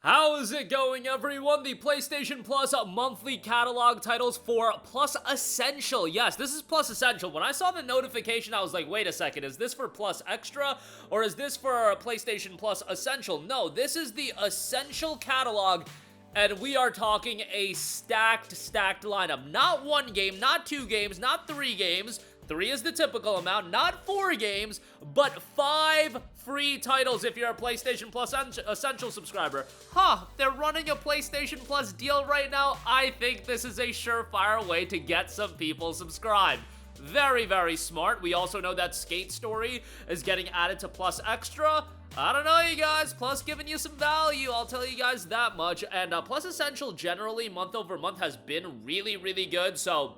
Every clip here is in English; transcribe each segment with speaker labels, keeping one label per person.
Speaker 1: How is it going, everyone? The PlayStation Plus monthly catalog titles for Plus Essential. Yes, this is Plus Essential. When I saw the notification, I was like, wait a second, is this for Plus Extra or is this for PlayStation Plus Essential? No, this is the Essential catalog, and we are talking a stacked lineup. Not one game, not two games, not three games. 3 is the typical amount, not 4 games, but 5 free titles if you're a PlayStation Plus Essential subscriber. They're running a PlayStation Plus deal right now. I think this is a surefire way to get some people subscribed. Very, very smart. We also know that Skate Story is getting added to Plus Extra. I don't know, you guys. Plus giving you some value, I'll tell you guys that much. And Plus Essential generally, month over month, has been really, really good, so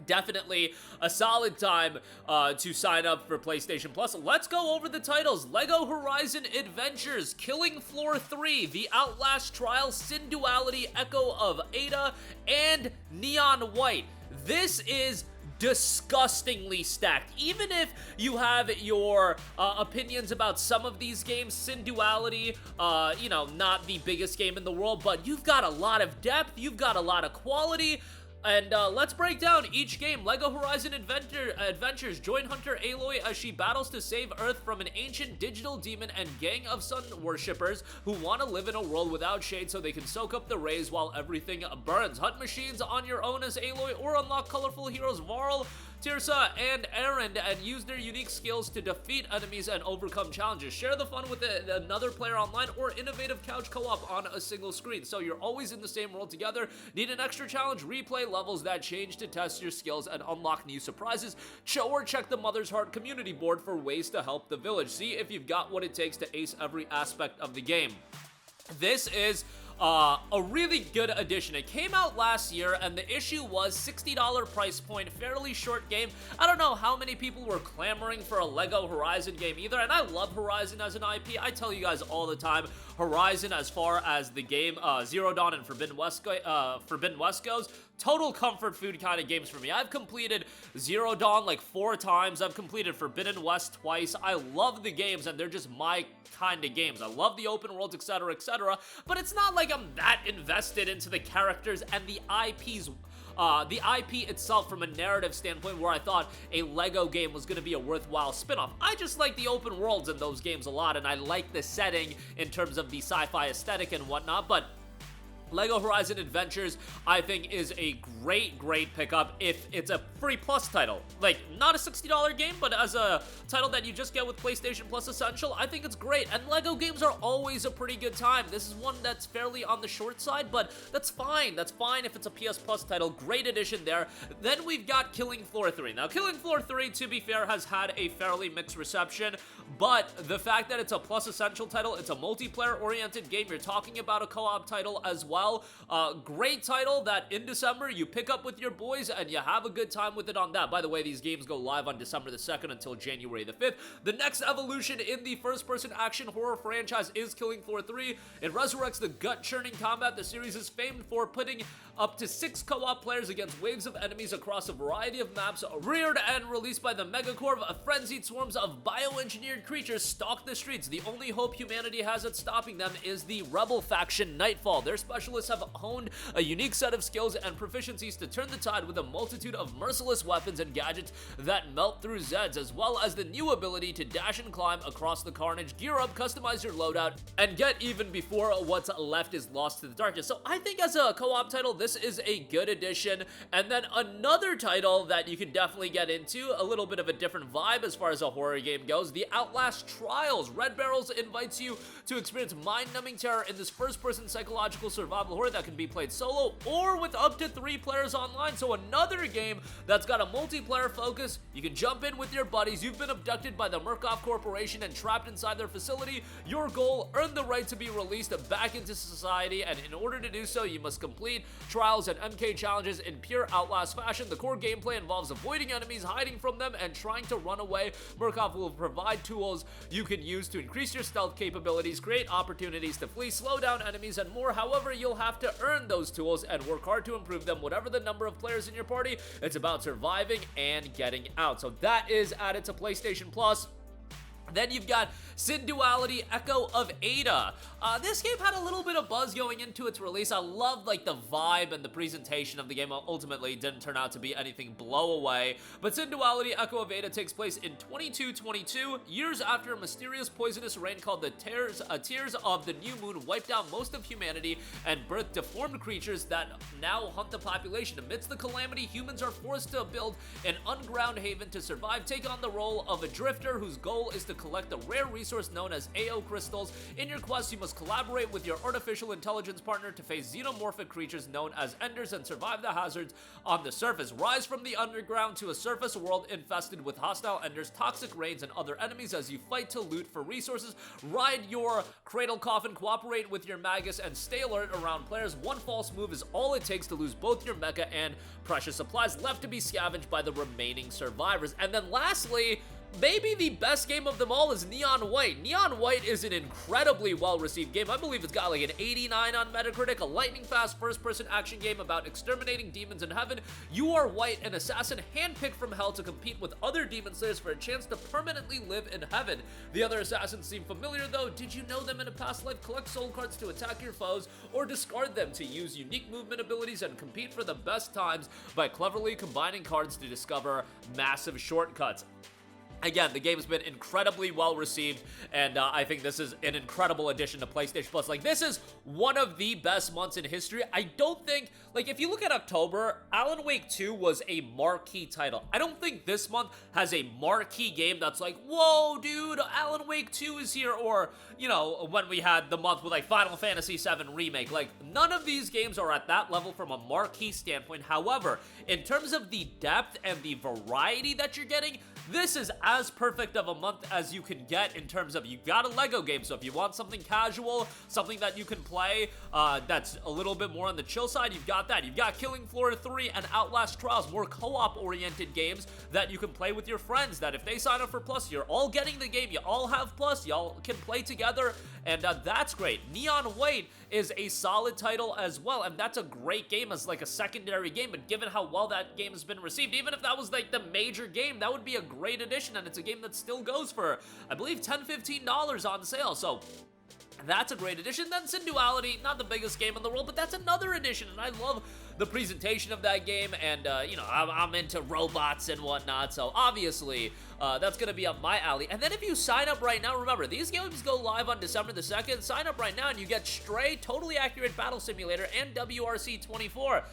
Speaker 1: definitely a solid time to sign up for PlayStation Plus. Let's go over the titles. Lego Horizon Adventures, Killing Floor 3, The Outlast Trials, Synduality Echo of Ada, and Neon White. This is disgustingly stacked. Even if you have your opinions about some of these games, Synduality, not the biggest game in the world, but you've got a lot of depth, you've got a lot of quality. And let's break down each game. Lego Horizon Adventures. Join Hunter Aloy as she battles to save Earth from an ancient digital demon and gang of sun worshippers who want to live in a world without shade so they can soak up the rays while everything burns. Hunt machines on your own as Aloy or unlock colorful heroes Varl, Tirsa, and Erend and use their unique skills to defeat enemies and overcome challenges. Share the fun with another player online or innovative couch co-op on a single screen. So you're always in the same world together. Need an extra challenge? Replay levels that change to test your skills and unlock new surprises. Or check the Mother's Heart community board for ways to help the village. See if you've got what it takes to ace every aspect of the game. This is a really good addition. It came out last year, and the issue was $60 price point, fairly short game. I don't know how many people were clamoring for a Lego Horizon game either, and I love Horizon as an IP. I tell you guys all the time, Horizon, as far as the game Zero Dawn and Forbidden West goes, total comfort food kind of games for me. I've completed Zero Dawn like 4 times. I've completed Forbidden West twice. I love the games, and they're just my kind of games. I love the open worlds, etc., etc., but it's not like I'm that invested into the characters and the IPs. The IP itself from a narrative standpoint where I thought a Lego game was going to be a worthwhile spin-off. I just like the open worlds in those games a lot, and I like the setting in terms of the sci-fi aesthetic and whatnot, but Lego Horizon Adventures, I think, is a great pickup if it's a free plus title. Like, not a $60 game, but as a title that you just get with PlayStation Plus Essential, I think it's great. And Lego games are always a pretty good time. This is one that's fairly on the short side, but that's fine. That's fine if it's a PS Plus title. Great addition there. Then we've got Killing Floor 3. Now, Killing Floor 3, to be fair, has had a fairly mixed reception, but the fact that it's a Plus Essential title, it's a multiplayer-oriented game, you're talking about a co-op title as well. Great title that in December you pick up with your boys and you have a good time with it on that. By the way, these games go live on December the 2nd until January the 5th. The next evolution in the first-person action horror franchise is Killing Floor 3. It resurrects the gut-churning combat the series is famed for, putting up to 6 co-op players against waves of enemies across a variety of maps. Reared and released by the Megacorp, frenzied swarms of bioengineered creatures stalk the streets. The only hope humanity has at stopping them is the rebel faction Nightfall. Their specialists have honed a unique set of skills and proficiencies to turn the tide with a multitude of merciless weapons and gadgets that melt through Zeds, as well as the new ability to dash and climb across the carnage. Gear up, customize your loadout, and get even before what's left is lost to the darkness. So I think as a co-op title, this is a good addition. And then another title that you can definitely get into, a little bit of a different vibe as far as a horror game goes, The Outlast Trials. Red Barrels invites you to experience mind-numbing terror in this first-person psychological survival horror that can be played solo or with up to 3 players online. So another game that's got a multiplayer focus. You can jump in with your buddies. You've been abducted by the Murkoff Corporation and trapped inside their facility. Your goal, earn the right to be released back into society, and in order to do so, you must complete trials and MK challenges in pure Outlast fashion. The core gameplay involves avoiding enemies, hiding from them, and trying to run away. Murkoff will provide tools you can use to increase your stealth capabilities, create opportunities to flee, slow down enemies, and more. However, you'll have to earn those tools and work hard to improve them. Whatever the number of players in your party, it's about surviving and getting out. So that is added to PlayStation Plus. Then you've got Synduality Echo of Ada. This game had a little bit of buzz going into its release. I loved like the vibe and the presentation of the game. Ultimately, it didn't turn out to be anything blow away. But Synduality Echo of Ada takes place in 2222, years after a mysterious poisonous rain called the Tears of the New Moon wiped out most of humanity and birthed deformed creatures that now hunt the population. Amidst the calamity, humans are forced to build an underground haven to survive, take on the role of a drifter whose goal is to collect a rare resource known as AO crystals. In your quest, you must collaborate with your artificial intelligence partner to face xenomorphic creatures known as Enders and survive the hazards on the surface. Rise from the underground to a surface world infested with hostile Enders, toxic rains, and other enemies as you fight to loot for resources. Ride your cradle coffin, cooperate with your magus, and stay alert around players. One false move is all it takes to lose both your mecha and precious supplies left to be scavenged by the remaining survivors. And then lastly, maybe the best game of them all is Neon White. Neon White is an incredibly well-received game. I believe it's got like an 89 on Metacritic, a lightning-fast first-person action game about exterminating demons in heaven. You are White, an assassin handpicked from hell to compete with other demon slayers for a chance to permanently live in heaven. The other assassins seem familiar though. Did you know them in a past life? Collect soul cards to attack your foes or discard them to use unique movement abilities and compete for the best times by cleverly combining cards to discover massive shortcuts. Again, the game's been incredibly well received, and I think this is an incredible addition to PlayStation Plus. Like, this is one of the best months in history. I don't think, like, if you look at October, Alan Wake 2 was a marquee title. I don't think this month has a marquee game that's like, whoa, dude, Alan Wake 2 is here, or, you know, when we had the month with, like, Final Fantasy VII Remake. Like, none of these games are at that level from a marquee standpoint. However, in terms of the depth and the variety that you're getting, this is as perfect of a month as you can get in terms of, you got a Lego game, so if you want something casual, something that you can play that's a little bit more on the chill side, you've got that. You've got Killing Floor 3 and Outlast Trials, more co-op oriented games that you can play with your friends, that if they sign up for Plus, you're all getting the game, you all have Plus, y'all can play together, and that's great. Neon White is a solid title as well, and that's a great game as like a secondary game, but given how well that game has been received, even if that was like the major game, that would be a great addition, and it's a game that still goes for, I believe, $10-15 on sale, so that's a great addition. Then Synduality, not the biggest game in the world, but that's another addition, and I love the presentation of that game, and, you know, I'm into robots and whatnot, so obviously, that's gonna be up my alley. And then if you sign up right now, remember, these games go live on December the 2nd, sign up right now and you get Stray, Totally Accurate Battle Simulator, and WRC 24.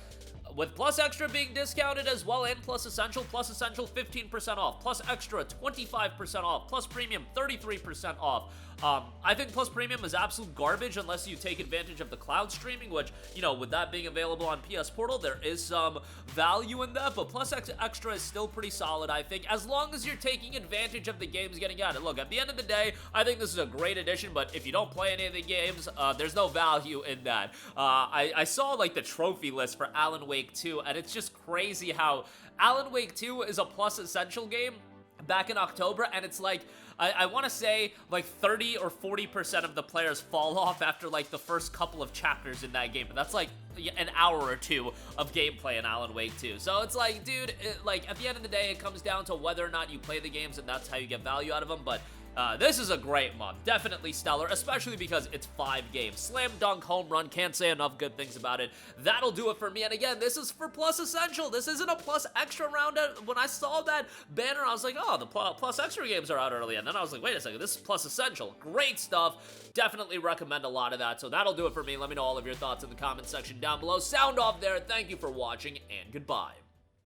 Speaker 1: With Plus Extra being discounted as well, and Plus Essential 15% off, Plus Extra 25% off, Plus Premium 33% off. I think Plus Premium is absolute garbage unless you take advantage of the cloud streaming, which, you know, with that being available on PS Portal, there is some value in that, but Plus Extra is still pretty solid, I think, as long as you're taking advantage of the games getting added. Look, at the end of the day, I think this is a great addition, but if you don't play any of the games, there's no value in that. I saw, like, the trophy list for Alan Wake 2, and it's just crazy how Alan Wake 2 is a Plus Essential game back in October, and it's like, I want to say like 30 or 40% of the players fall off after like the first couple of chapters in that game, and that's like an hour or two of gameplay in Alan Wake 2. So it's like, dude, like at the end of the day, it comes down to whether or not you play the games, and that's how you get value out of them. But this is a great month, definitely stellar, especially because it's 5 games. Slam dunk, home run, can't say enough good things about it. That'll do it for me, and again, this is for Plus Essential. This isn't a Plus Extra round. When I saw that banner, I was like, oh, the Plus Extra games are out early, and then I was like, wait a second, this is Plus Essential. Great stuff. Definitely recommend a lot of that, so that'll do it for me. Let me know all of your thoughts in the comment section down below. Sound off there. Thank you for watching, and goodbye.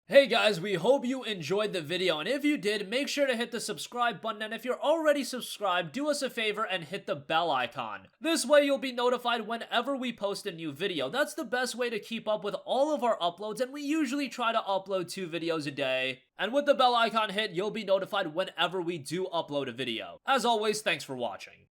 Speaker 1: Hey guys, we hope you enjoyed the video, and if you did, make sure to hit the subscribe button, and if you're already subscribed, do us a favor and hit the bell icon. This way you'll be notified whenever we post a new video. That's the best way to keep up with all of our uploads, and we usually try to upload 2 videos a day. And with the bell icon hit, you'll be notified whenever we do upload a video. As always, thanks for watching.